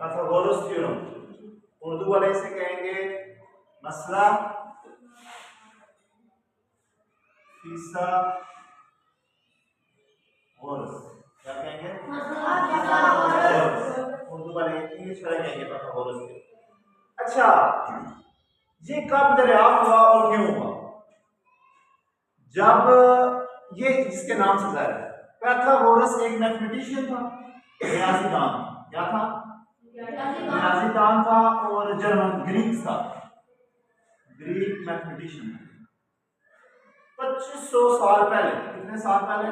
Pythagoras theorem, Urdu वाले इसे कहेंगे मसला फिसागोरस। क्या कहेंगे? उर्दू वाले, इंग्लिश वाले कहेंगे पाइथागोरस थ्योरम। अच्छा, ये कब दरियाफ्त हुआ और क्यों हुआ? जब ये इसके नाम से जाहिर है, पाइथागोरस एक मैथमेटिशियन था, रियाजीदान। क्या था? रियाजीदान था और जर्मन ग्रीक था, ग्रीक मैथमेटिशियन। 2500 साल पहले, कितने साल पहले?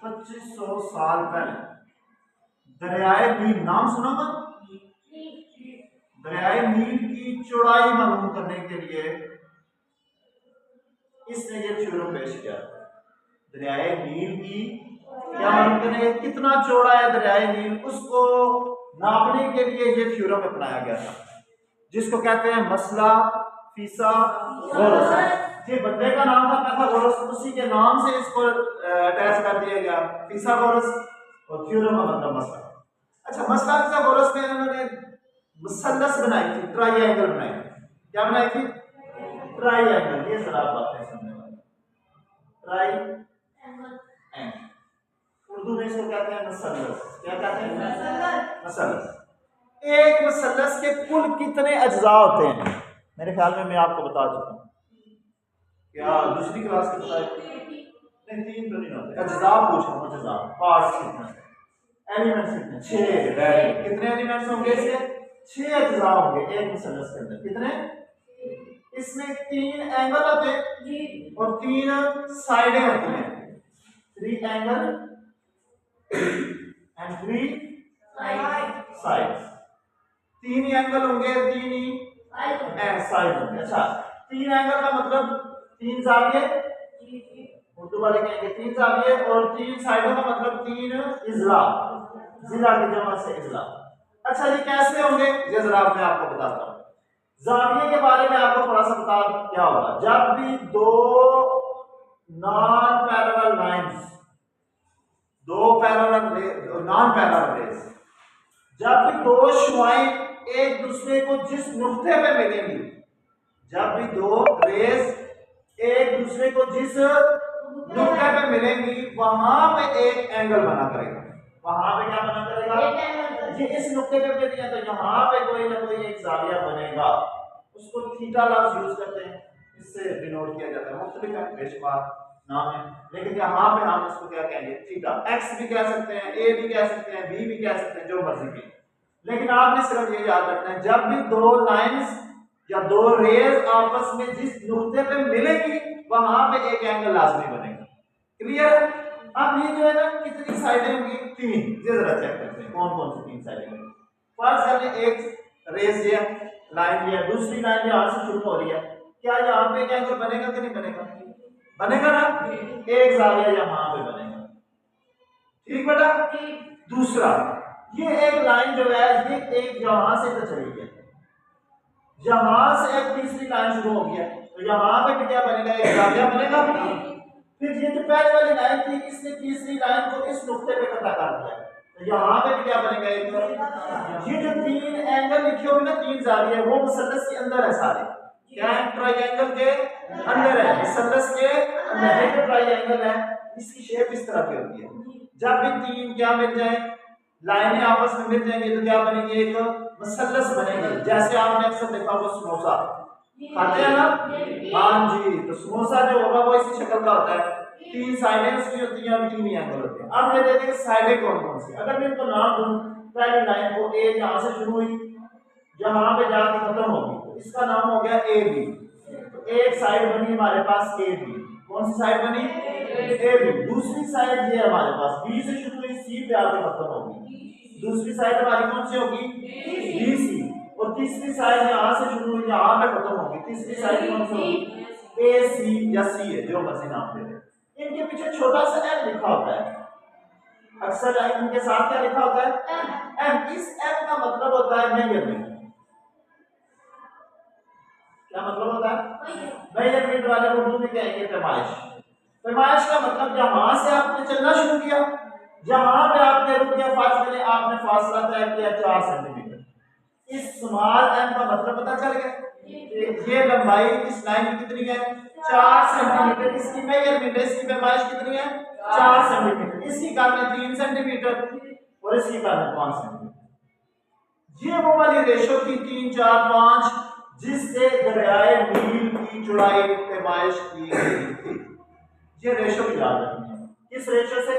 2500 साल पहले दरियाए नील, नाम सुना था? दरियाए नील की चौड़ाई मालूम करने के लिए इसने ये थ्योरम पेश किया। दरियाए नील की क्या मालूम करने, कितना चौड़ा है दरियाए नील, उसको नापने के लिए ये थ्योरम अपनाया गया था, जिसको कहते हैं मसला फिसागोरस। ये बंदे का नाम था पाइथागोरस, उसी के नाम से इसको अटैच कर दिया गया फिसागोरस, और थ्योरम का मतलब मसला। अच्छा, मसला फिसागोरस में इन्होंने मुसल्लस बनाई थी, ट्रायंगल बनाई थी। क्या बनाई थी? ट्रायंगल। ये जरा बातें समझने वाली। ट्रायंगल, उर्दू में इसको कहते हैं मुसल्लस। क्या कहते हैं? मुसल्लस। एक मुसल्लस के कुल कितने अज्जा होते हैं? मेरे ख्याल में मैं आपको बता चुका हूं। क्या दूसरी क्लास के बताए? नहीं, 3 तो नहीं होते। अज्जा पूछ रहा हूं, अज्जा पार्ट्स कितने, एलिमेंट्स कितने? 6। कितने एलिमेंट्स होंगे इसके? 6 अज्जा होंगे एक मुसल्लस के अंदर। कितने? इसमें 3 एंगल होते हैं और 3 साइडें होती हैं। 3 एंगल एंड 3 साइड्स। 3 एंगल होंगे, 3 ही साइड होंगे। अच्छा, 3 एंगल का मतलब 3 जाविये, उर्दू वाले कहेंगे 3 जाविये, और 3 साइडों का मतलब 3 इजला, जिला की जमा से इजला। अच्छा, ये कैसे होंगे ये जरा मैं आपको बताता हूँ। जाविये के बारे में आपको थोड़ा सा बता, क्या होगा जब भी 2 non parallel lines, 2 non parallel rays, जब भी 2 शुआएं एक दूसरे को जिस नुक्ते पे मिलेंगी, जब भी 2 रेस एक दूसरे को जिस नुक्ते पे मिलेंगी, वहां पे एक एंगल बना करेगा। वहां पे क्या बना करेगा? ये इस नुक्ते पे मिल गया तो यहाँ पे कोई ना कोई एक जाविया बनेगा, उसको थीटा लफ्ज यूज करते हैं, इससे डिनोट किया जाता है। मुख्तलिफ है, बेशुमार नाम है, लेकिन यहाँ पे हम इसको क्या कहेंगे? थीटा। एक्स भी कह सकते हैं, ए भी कह सकते हैं, बी भी कह सकते हैं, जो मर्जी के। लेकिन आपने सिर्फ ये याद रखना है, जब भी 2 लाइंस या 2 रेज आपस में जिस नुक्ते पे मिलेगी, वहां पे एक एंगल लाजमी बनेगा। क्लियर? अब ये जो है ना, कितनी साइडें होंगी? 3। ये जरा चेक करते हैं कौन कौन सी 3 साइडें होंगी। फर्स्ट हमने एक रेज लिया, लाइन लिया, दूसरी लाइन यहां से शुरू हो रही है, क्या यहाँ पे एक एंगल बनेगा कि नहीं बनेगा? बनेगा ना, एक जाविया यहां पे बनेगा। ठीक बेटा? दूसरा, ये एक लाइन जो है, ये एक यहां से तो चली गई, यहां से एक तीसरी लाइन शुरू हो गया, तो यहां पे भी क्या बनेगा? एक जाविया बनेगा। फिर ये जो पहले वाली लाइन थी, इसने तीसरी लाइन को इस नुक्ते पे कटा कर दिया, तो यहाँ पे भी क्या बनेगा? एक। ये जो 3 एंगल लिखे हुए ना, 3 जाविये, वो मुसल्लस के अंदर है सारे। क्या है? ट्रायंगल के अंदर है, मुसल्लस के अंदर। ये जो ट्रायंगल है, इसकी शेप इस तरह की होती है। जब भी 3 क्या मिल जाए, लाइनें आपस में मिल जाएंगी, तो क्या बनेगी? एक मुसल्लस बनेगी। जैसे आपने अक्सर देखा होगा समोसा खाते हैं ना? हाँ जी, तो समोसा जो होगा वो इसी शक्ल का होता है, 3 साइडें उसकी होती हैं और 3 एंगल होते हैं। अब ये देखिए साइडें कौन कौन सी, अगर मैं इनको नाम दूं, पहली लाइन को ए यहां से शुरू हुई, यहां पे जाके खत्म होगी, तो इसका नाम हो गया ए बी। तो एक साइड बनी हमारे पास ए बी। कौन सी साइड बनी? A B. दूसरी साइड ये हमारे पास बी से शुरू हुई, सी पे आके खत्म होगी, दूसरी साइड हमारी कौन सी होगी? B C. और तीसरी साइड यहां से शुरू हुई, यहां पे खत्म होगी, तीसरी साइड कौन सी होगी? ए सी या सी है, जो मर्जी नाम दे दे। इनके पीछे छोटा सा एम लिखा होता है, अक्सर इनके साथ क्या लिखा होता है? एम। इस एम का मतलब होता है मेजरमेंट। क्या मतलब होता है? मेजरमेंट वाले उर्दू में कहेंगे पैमाइश। पैमाइश का मतलब जहां से आपने चलना शुरू किया, जहां पे आपने रुक गया फासले आपने फासला तय किया 4 सेंटीमीटर। इस स्मॉल एम का मतलब पता चल गया। ये लंबाई इस लाइन की कितनी है 4 सेंटीमीटर। इसकी मेजरमेंट इसकी पैमाइश कितनी है 4 सेंटीमीटर। इसकी करना 3 सेंटीमीटर और इसकी करना 5 सेंटीमीटर। ये वो वाली रेशो थी 3 4 5 जिससे दरियाए नील की चौड़ाई पैमाइश की गई थी। ये रेशो भी याद रखनी है। किस रेशो से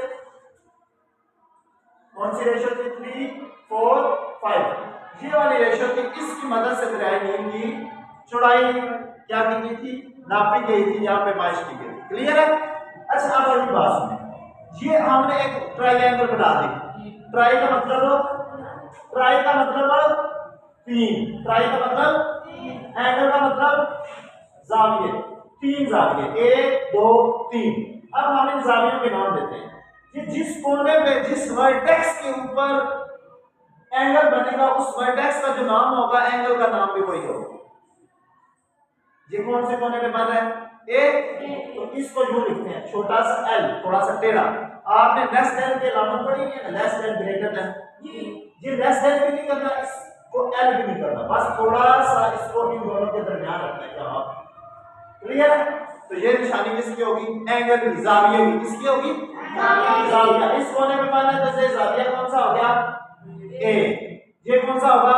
कौन सी रेशो थी 3 4 5 ये वाली रेशो थी। इसकी मदद से दरियाए नील की चौड़ाई क्या की गई थी नापी गई थी यहाँ पैमाइश की गई। क्लियर है। अच्छा अब अगली बात सुनिए। ये हमने एक ट्रायंगल बना दी। ट्राई का मतलब 3 ट्राई का मतलब एंगल का मतलब जाविये 3 जाविये 1 2 3। अब हम इन जावियों के नाम देते हैं। ये जिस कोने पे जिस वर्टेक्स के ऊपर एंगल बनेगा उस वर्टेक्स का जो नाम होगा एंगल का नाम भी वही होगा। ये कौन से कोने पे बन रहा है ए तो इसको यूं लिखते हैं छोटा सा एल थोड़ा सा टेढ़ा। आपने लेस देन की अलामत पढ़ी है ना लेस देन ग्रेटर देन। ये लेस देन भी नहीं करना इसको एल भी नहीं करना बस थोड़ा सा इसको इन दोनों के दरमियान रखना है। क्या आप क्लियर है। तो ये निशानी किसकी होगी एंगल की जाविया की किसकी होगी जाविया। इस कोने पे बना है जैसे जाविया कौन सा हो गया ए ये कौन सा होगा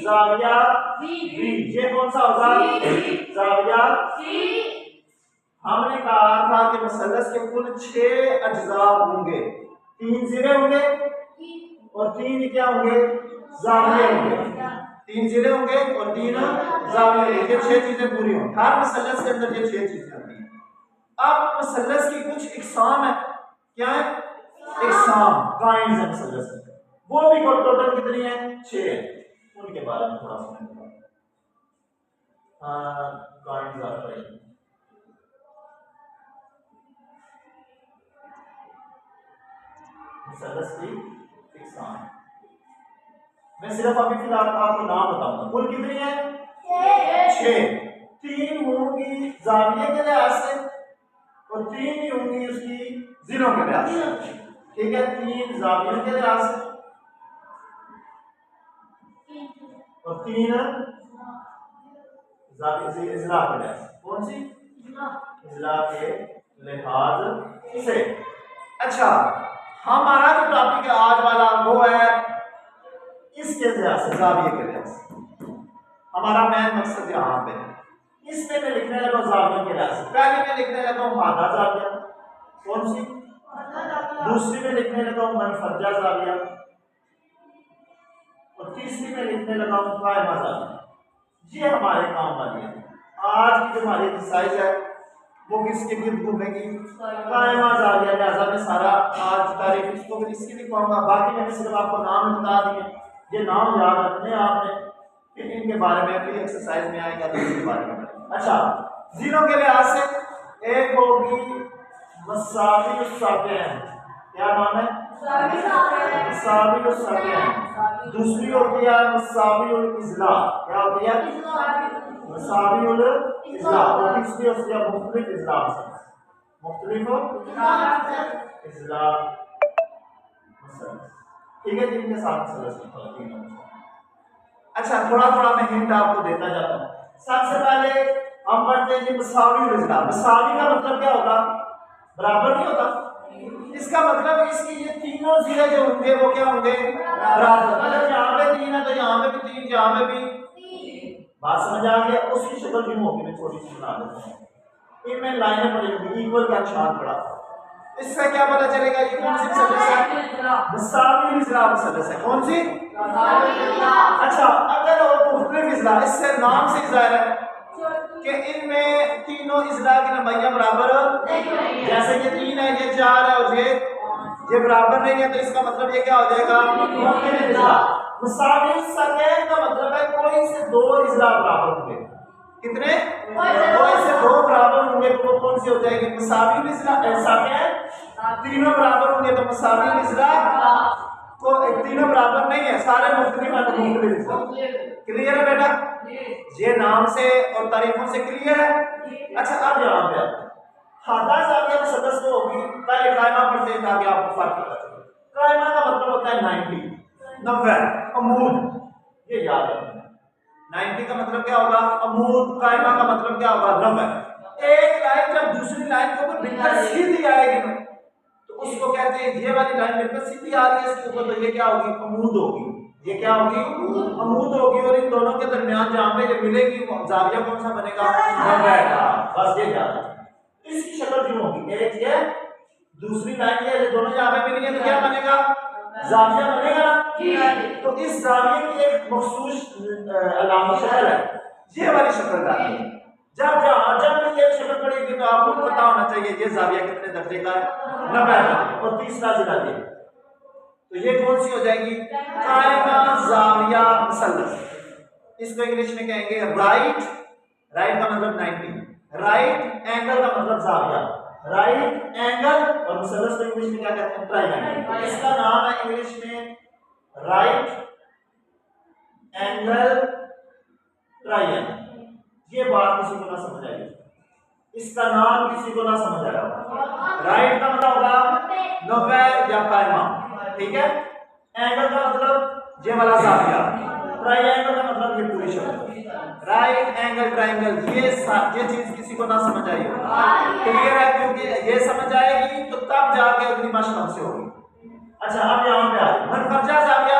जाविया बी ये कौन सा होगा जाविया सी। हमने कहा था कि मसलस के कुल 6 अज्जा होंगे 3 सिरे होंगे और 3 क्या होंगे जाविये होंगे। 3 सिरे होंगे और 3 जाविये होंगे। ये 6 चीजें पूरी होंगी। हर मसलस के अंदर ये 6 चीजें होती हैं। अब मसलस की कुछ इकसाम है। क्या है इकसाम काइंड्स है मसलस की। वो भी टोटल कितनी है 6 है। उनके बारे में थोड़ा सुनेंगे। काइंड्स ऑफ ट्रायंगल मसलस की इकसाम। मैं सिर्फ अभी फिलहाल आपको नाम बताऊंगा। कुल कितनी है 6। 3 होंगी जाविये के लिहाज से और 3 ही होंगी उसकी जिलों के लिहाज से। ठीक है 3 जावियों के लिहाज से और 3 जाविये इजला के लिहाज से। कौन सी इजला के लिहाज से। अच्छा हमारा जो टॉपिक है आज वाला वो है इसके लिहाज से जाविये के लिहाज से। हमारा मेन मकसद यहाँ पे है। इसमें मैं लिखने लगा जावियों के लिहाज से। पहले मैं लिखने लगा हूँ मादा जाविया कौन सी दूसरी में लिखने लगा हूँ मनफरजा जाविया और तीसरी में लिखने लगा हूँ कायमा जाविया। ये हमारे काम वाली है। आज की जो हमारी एक्सरसाइज है वो किसके गिर्द घूमेगी कायमा जाविया। लिहाजा मैं सारा आज तारीफ इसको इसकी लिखवाऊंगा। बाकी मैंने सिर्फ आपको नाम बता दिए। ये नाम याद रखने आपने फिर इनके बारे में अगली एक्सरसाइज में आएगा तो इसके बारे में। अच्छा जीरो के लिहाज से एक होगी मसावी साबियन। क्या नाम है मसावी साबियन। दूसरी होती है मसावी इजला। क्या होती है मसावी इजला और तीसरी होती है मुख्तलिफ इजला मुख्तलिफ इजला। ठीक है जिनके साथ अच्छा थोड़ा थोड़ा मैं हिंट आपको देता जाता हूँ। सबसे पहले हम पढ़ते हैं कि मसावी इजला। मसावी का मतलब क्या होगा बराबर नहीं होता। इसका मतलब इसकी ये तीनों जिले जो होंगे वो क्या होंगे बराबर। अगर यहाँ पे 3 है तो यहाँ पे भी 3 यहाँ पे भी 3। बात समझ आ गया। उसकी शक्ल यूं होगी मैं थोड़ी सी बना देता हूँ। इनमें लाइनें पड़ी होंगी इक्वल का निशान पड़ा। इससे क्या पता चलेगा ये कौन सी मसलस है मसावी इजला मसलस है। कौन सी अच्छा अगर वो मुख्तलिफ इजला इससे नाम से जाहिर है कि इनमें तीनों इजला की लंबाइयां बराबर जैसे ये 3 है ये 4 है और ये बराबर नहीं है तो इसका मतलब ये क्या हो जाएगा मुख्तलिफ इजला। मुसावी सतह का मतलब है कोई से 2 इजला बराबर होंगे। कितने कोई से 2 बराबर होंगे तो वो कौन सी हो जाएगी मुसावी इजला। ऐसा है तीनों बराबर होंगे तो मुसावी इजला तो तीनों बराबर नहीं है सारे मुख्तलिफ। क्लियर है बेटा ये नाम से और तारीफों से क्लियर है। अच्छा अब यहाँ पे हादा जाविया मुसल्लस में होगी, पहले कायमा पढ़ते हैं ताकि आपको फर्क पता चले। कायमा का मतलब होता है 90, 90, अमूद, ये याद रखना। 90 का मतलब क्या होगा? अमूद। कायमा का मतलब क्या होगा? 90। एक लाइन जब दूसरी लाइन के ऊपर बिल्कुल सीधी आएगी ना, तो उसको कहते हैं, ये वाली लाइन बिल्कुल सीधी आ रही है इसके ऊपर, तो ये क्या होगी? अमूद होगी। ये क्या होगी? अमूद होगी। और इन दोनों के दरमियान जहां पे ये मिलेगी, जाविया कौन सा बनेगा? 90 का। बस ये याद रखना। इसकी शक्ल क्यों होगी? एक ये, दूसरी लाइन ये, दोनों जहां पे मिलेंगे तो क्या बनेगा? जाविया बनेगा ना। तो इस जाविये की एक मखसूस अलामत शक्ल है, ये वाली शक्ल डालिए। जब भी ये शक्ल पड़ेगी तो आपको पता होना चाहिए ये जाविया कितने दर्जे का है? 90। और तीसरा जिला ये, तो ये कौन सी हो जाएगी? कायमा जाविया मुसल्लस। इसको इंग्लिश में कहेंगे राइट। राइट का मतलब 90, राइट एंगल का मतलब जाविया, राइट एंगल। और मुसल्लस को इंग्लिश में क्या कहते हैं? ट्रायंगल। इसका नाम है इंग्लिश में राइट एंगल ट्रायंगल। ये बात किसी को ना समझ आएगी, इसका नाम किसी को ना समझ आया। राइट का मतलब होगा 90 या कायमा, ठीक है। एंगल का मतलब ये वाला जाविया, ट्रायंगल का मतलब ये पूरी शक्ल। राइट एंगल ट्रायंगल, ये चीज किसी को ना समझ आई हो, क्लियर है? क्योंकि ये समझ आएगी तो तब जाके अगली मशक हमसे होगी। अच्छा, अब यहाँ पे आए मनफरजा जाविया।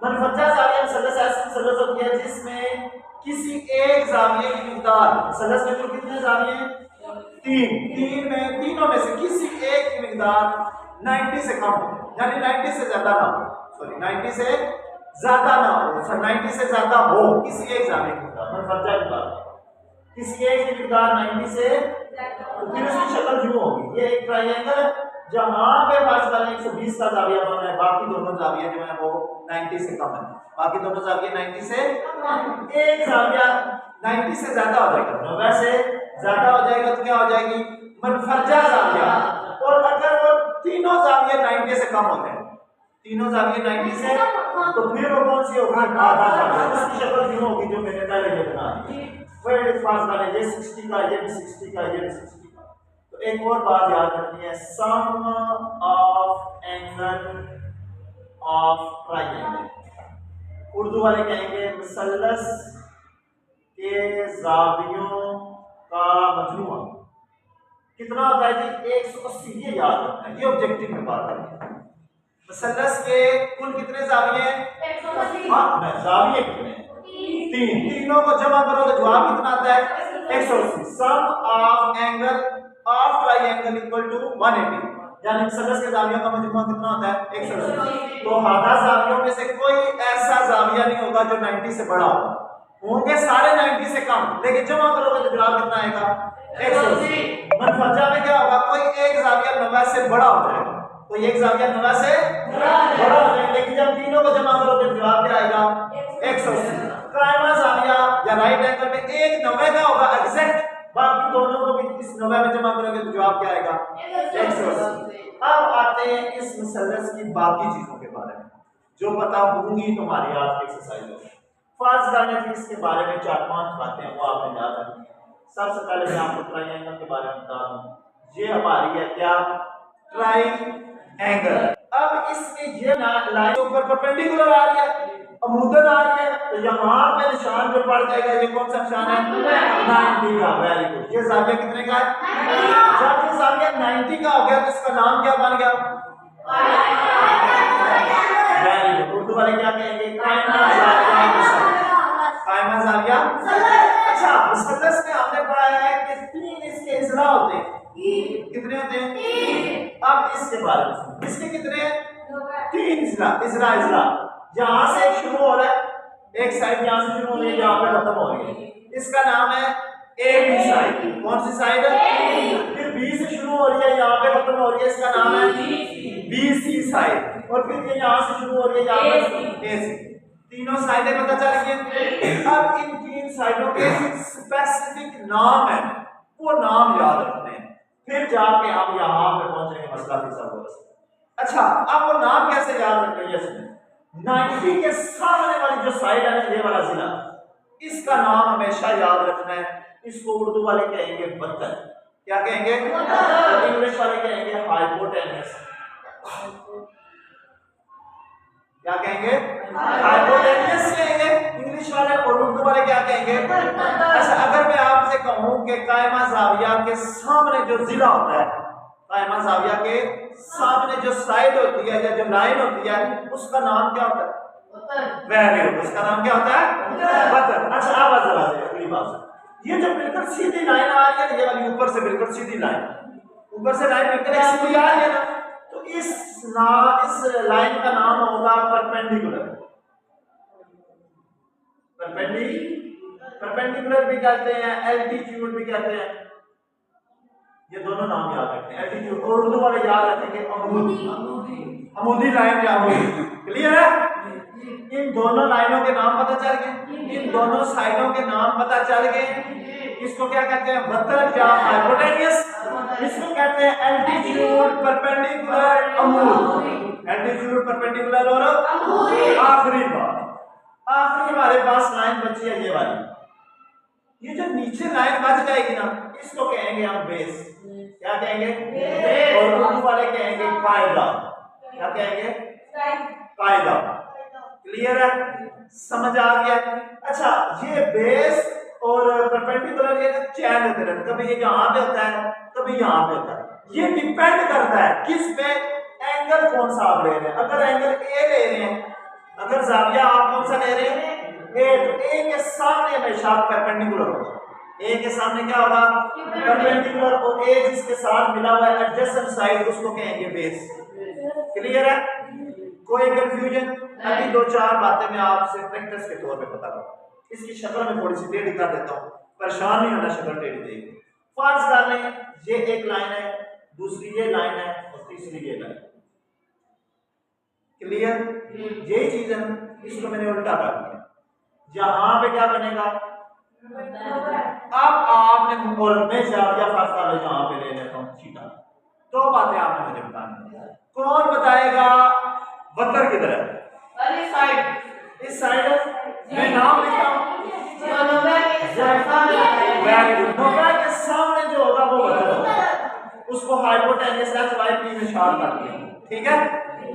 मनफरजा जाविया मुसल्लस ऐसी मुसल्लस होती है जिसमें किसी एक जाविये की मिकदार, मुसल्लस में तो कितने जाविये हैं? तीन में, तीनों में से किसी एक की मिकदार 90 से कम हो, यानी 90 से ज्यादा ना हो, सॉरी 90 से ज्यादा ना हो, 90 से ज्यादा हो किसी एक जाविये की मिकदार। मनफरजा की बात, किसी एक की मिकदार 90 से, तो फिर उसकी शक्ल क्यों होगी? ये एक ट्रायंगल है जहां पे फर्ज वाले 120 का जाविया बना है, बाकी दोनों जाविया जो है वो 90 से कम है, बाकी दोनों जाविया 90 से, एक जाविया 90 से ज्यादा हो जाएगा, 90 से ज्यादा हो जाएगा तो क्या हो जाएगी? मनफरजा जाविया। और अगर वो तीनों जाविया 90 से कम होते हैं, तीनों जाविया 90 से, तो फिर वो कौन सी होगी? आधा जाविया। उसकी शक्ल क्यों होगी जो मैंने पहले ये बना दी? फिर इस पास वाले ये 60 का, ये भी 60 का, ये भी 60 का। तो एक और बात याद रखनी है, sum of angle of triangle. Urdu वाले कहेंगे मुसल्लस के जावियों का मजमूआ कितना होता है जी? 180। ये याद रखना है, ये ऑब्जेक्टिव में बात है। मुसल्लस के कुल कितने जाविये हैं? 180। हाँ, जाविये कितने हैं? तीन। तीनों को जमा करो तो जवाब कितना आता है? 180। Sum of angle of triangle equal to 180, यानी मुसल्लस के जावियों का मजमूआ कितना होता है? 180। तो हादा जावियों में से कोई ऐसा जाविया नहीं होगा जो 90 से बड़ा होगा, होंगे सारे 90 से कम, लेकिन जमा करोगे तो जवाब कितना आएगा? 180। मनफरजा में क्या होगा? कोई एक जाविया 90 से बड़ा हो जाएगा, कोई एक जाविया 90 से बड़ा हो जाएगा, लेकिन जब तीनों को जमा करोगे तो जवाब क्या आएगा? 180। कायमा जाविया या राइट एंगल में एक 90 का होगा एग्जैक्ट, बाकी दोनों को भी इस 90 में जमा करोगे तो जवाब क्या आएगा? 180। अब आते हैं इस मुसल्लस की बाकी चीजों के बारे में जो पता होंगी तुम्हारी आज की एक्सरसाइज में। फर्ज करने की इसके बारे में 4-5 बातें वो आपने याद रखनी है। सबसे पहले मैं आपको ट्रायंगल के बारे में बता दूं। ये हमारी है क्या? ट्रायंगल। अब इसमें ये लाइन ऊपर परपेंडिकुलर आ रही है, अमूदन आ रही है, तो यहाँ पे निशान जो पड़ जाएगा, ये कौन सा निशान है? 90 का। Very good. ये जाविया कितने का है? जब ये जाविया 90 का हो गया तो इसका नाम क्या बन गया? Very good. उर्दू वाले क्या कहेंगे? कायमा जाविया मुसल्लस। कायमा जाविया। अच्छा, मुसल्लस में हमने पढ़ा है कि 3 इसके इजला होते हैं। कितने होते हैं? 3। अब इसके बारे में, इसके कितने? 3 इजला। इजला यहाँ से शुरू हो रहा है, एक साइड यहाँ से शुरू हो रही है, यहाँ पे खत्म हो रही है, इसका नाम है ए बी साइड। कौन सी साइड? फिर बी से शुरू हो रही है, यहाँ पे खत्म हो रही है, इसका नाम है बी सी साइड। और फिर ये यहाँ से शुरू हो रही है, यहाँ पे ए सी। तीनों साइडें पता चल गई। अब इन 3 साइडों के स्पेसिफिक नाम है, वो नाम याद रखने हैं, फिर जाके हम यहाँ पे पहुंचेंगे, मसला फिर सब हो। अच्छा, अब वो नाम कैसे याद रखेंगे? 90 के सामने वाली जो साइड है ना, ये वाला जिला, इसका नाम हमेशा याद रखना है। इसको उर्दू वाले कहेंगे बत्तर। क्या कहेंगे? तो इंग्लिश वाले कहेंगे हाइपोटेन्यूस। क्या कहेंगे? हाइपोटेन्यूस कहेंगे इंग्लिश वाले। और उर्दू वाले क्या कहेंगे? अच्छा, अगर मैं आपसे कहूं कि कायमा जाविया के सामने जो जिला होता है, कायमा जाविया के सामने जो साइड होती है या जो लाइन होती है, उसका नाम क्या होता है? Very good. उसका नाम क्या होता है? वतन। अच्छा, आप जरा अगली बात, ये जो बिल्कुल सीधी लाइन आ रही है, ये वाली ऊपर से बिल्कुल सीधी लाइन, ऊपर से लाइन बिल्कुल एक सीधी आ रही है ना, तो इस लाइन का नाम होगा परपेंडिकुलर। परपेंडिकुलर भी कहते हैं, एल्टीट्यूड भी कहते हैं। ये दोनों नाम याद रखते हैं, एल्टीट्यूड। और उर्दू वाले याद रखेंगे अमूदी लाइन क्या होगी। क्लियर है? इन दोनों लाइनों के नाम पता चल गए, इन दोनों साइडों के नाम पता चल गए। इसको क्या कहते हैं? वतन या हाइपोटेन्यूस। इसको कहते हैं एल्टीट्यूड, परपेंडिकुलर, अमूद। एल्टीट्यूड, परपेंडिकुलर और अमूद। आखिरी हमारे पास लाइन बची है ये वाली। ये जो नीचे लाइन बच जाएगी ना, इसको कहेंगे हम बेस। क्या कहेंगे? और उर्दू वाले कहेंगे कायदा। क्या कहेंगे? कायदा। क्लियर है? समझ आ गया? अच्छा, ये बेस और परपेंडिकुलर ये चेंज होते रहते, कभी ये यहाँ पे होता है, कभी यहाँ पे होता है। ये डिपेंड करता है किस पे, एंगल कौन सा आप ले रहे हैं। अगर एंगल ए ले रहे हैं, अगर जाविया आप कौन सा ले रहे हैं? ए, तो ए के सामने हमेशा परपेंडिकुलर होगा। ए के सामने क्या होगा? परपेंडिकुलर। और ए जिसके साथ मिला हुआ है एडजेसेंट साइड, उसको कहेंगे बेस। क्लियर है? कोई कंफ्यूजन? अभी दो चार बातें मैं आपसे प्रैक्टिस के तौर पे बता रहा हूँ। इसकी शक्ल में थोड़ी सी टेढ़ी दिखा देता हूँ, परेशान नहीं होना शक्ल टेढ़ी देगी। फर्ज कर लें ये एक लाइन है, दूसरी ये लाइन है और तीसरी ये लाइन। क्लियर? यही चीज है, इसको मैंने उल्टा कर दिया। यहां पे क्या बनेगा? अब आपने और मैं जाविया फर्ज कर लो, यहां पे ले लेता हूँ थीटा। दो बातें आपने मुझे बतानी है। कौन बताएगा वक्र किधर है? इस साइड मैं नाम लिखता हूं, के सामने जो होगा वो वक्र होगा, उसको हाइपोटेन्यूस एच बाई पी में शार्ट करते हैं। ठीक है?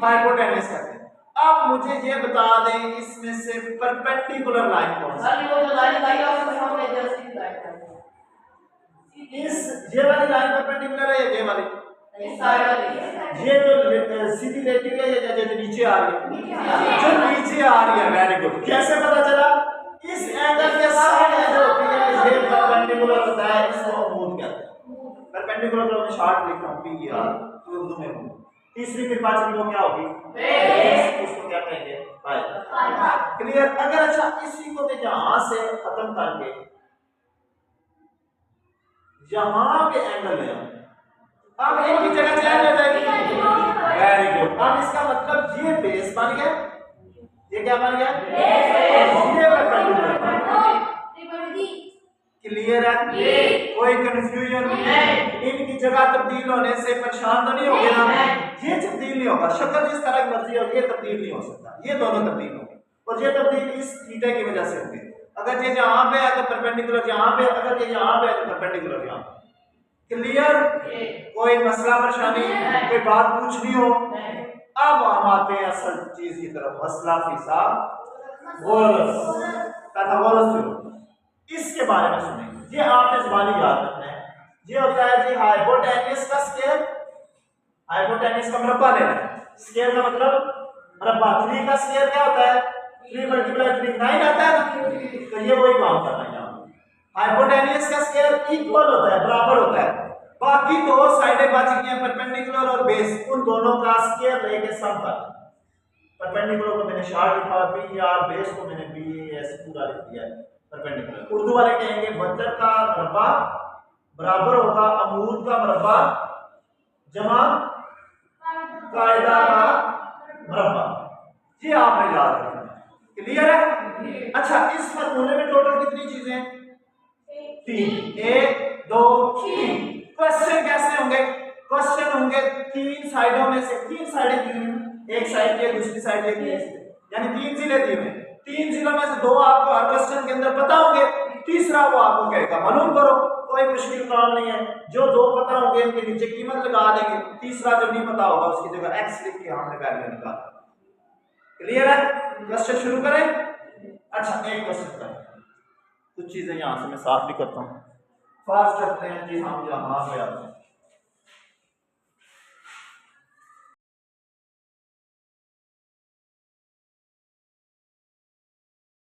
हाइपोटेन्यूस करते हैं। अब मुझे ये बता दें इसमें से परपेंडिकुलर लाइन कौन सी? ये वाली लाइन परपेंडिकुलर है या ये वाली? ये जो सीधी लेटी है या जो नीचे आ रही है? जो नीचे आ रही है। Very good. कैसे पता चला? इस एंगल के सामने जो होती है ये परपेंडिकुलर होता है, इसको अमूद कहते हैं। परपेंडिकुलर को मैं शॉर्ट लिखता हूं पी आर, उर्दू में हूं। तीसरी फिर पांचवी वो क्या होगी? बेस। इसको क्या कहेंगे? कायदा। क्लियर? अगर अच्छा इसी को मैं यहां से खत्म करके यहां पे एंगल ले आऊं, अब एक ही जगह चेंज हो जाएगी। Very good. अब इसका मतलब ये बेस बन गया, ये क्या बन गया? ये परपेंडिकुलर बन गया। क्लियर है? कोई कंफ्यूजन? इनकी जगह तब्दील होने से परेशान तो नहीं होगे ना? ये तब्दील नहीं होगा, शक्ल जिस तरह की मर्जी होगी, ये तब्दील नहीं हो सकता। ये दोनों तब्दील होंगे और ये तब्दील इस थीटा की वजह से होगी। अगर ये यहाँ पे है तो परपेंडिकुलर यहाँ पे, अगर ये यहाँ पे है तो परपेंडिकुलर यहाँ पे। क्लियर? कोई मसला परेशानी, कोई बात पूछनी हो? अब हम आते हैं असल चीज की तरफ, मसला फीसा इसके बारे में सुनेंगे। ये आपने जुबानी याद रखना है। ये होता है जी हाइपोटेन्यूस का स्केल, हाइपोटेन्यूस का मुरब्बा लेना है। स्केल का मतलब मुरब्बा। 3 का स्केल क्या होता है? 3 × 3 9 आता है, तो ये वही काम करना है। हाइपोटेन्यूस का स्केल इक्वल होता है, बराबर होता है। बाकी दो साइडें बच गई हैं, परपेंडिकुलर और बेस, उन दोनों का स्केल लेके सम कर। परपेंडिकुलर को मैंने शॉर्ट लिखा पी आर, बेस को मैंने बी एस पूरा लिख दिया है परपेंडिकुलर। उर्दू वाले कहेंगे वक्र का मुरब्बा बराबर होगा अमूद का मुरब्बा जमा कायदा का मुरब्बा। ये आपने याद रखना। क्लियर है? अच्छा, इस फार्मूले में टोटल कितनी चीजें हैं? 3। 1 2 3। क्वेश्चन कैसे होंगे? क्वेश्चन होंगे 3 साइडों में से, 3 साइडें दी हुई, एक साइड की दूसरी साइड की, यानी 3 जिले दिए हुए। 3 जिलों में से 2 आपको हर क्वेश्चन के अंदर पता होंगे, तीसरा वो आपको कहेगा मालूम करो। कोई मुश्किल काम नहीं है। जो दो पता होंगे उनके नीचे कीमत लगा देंगे, तीसरा जो नहीं पता होगा उसकी जगह x लिख के हमने वैल्यू निकाला। क्लियर है? क्वेश्चन शुरू करें। अच्छा एक क्वेश्चन करें, कुछ चीजें यहां से मैं साफ भी करता हूं। फर्स्ट करते हैं जी हम यहां पे आते हैं।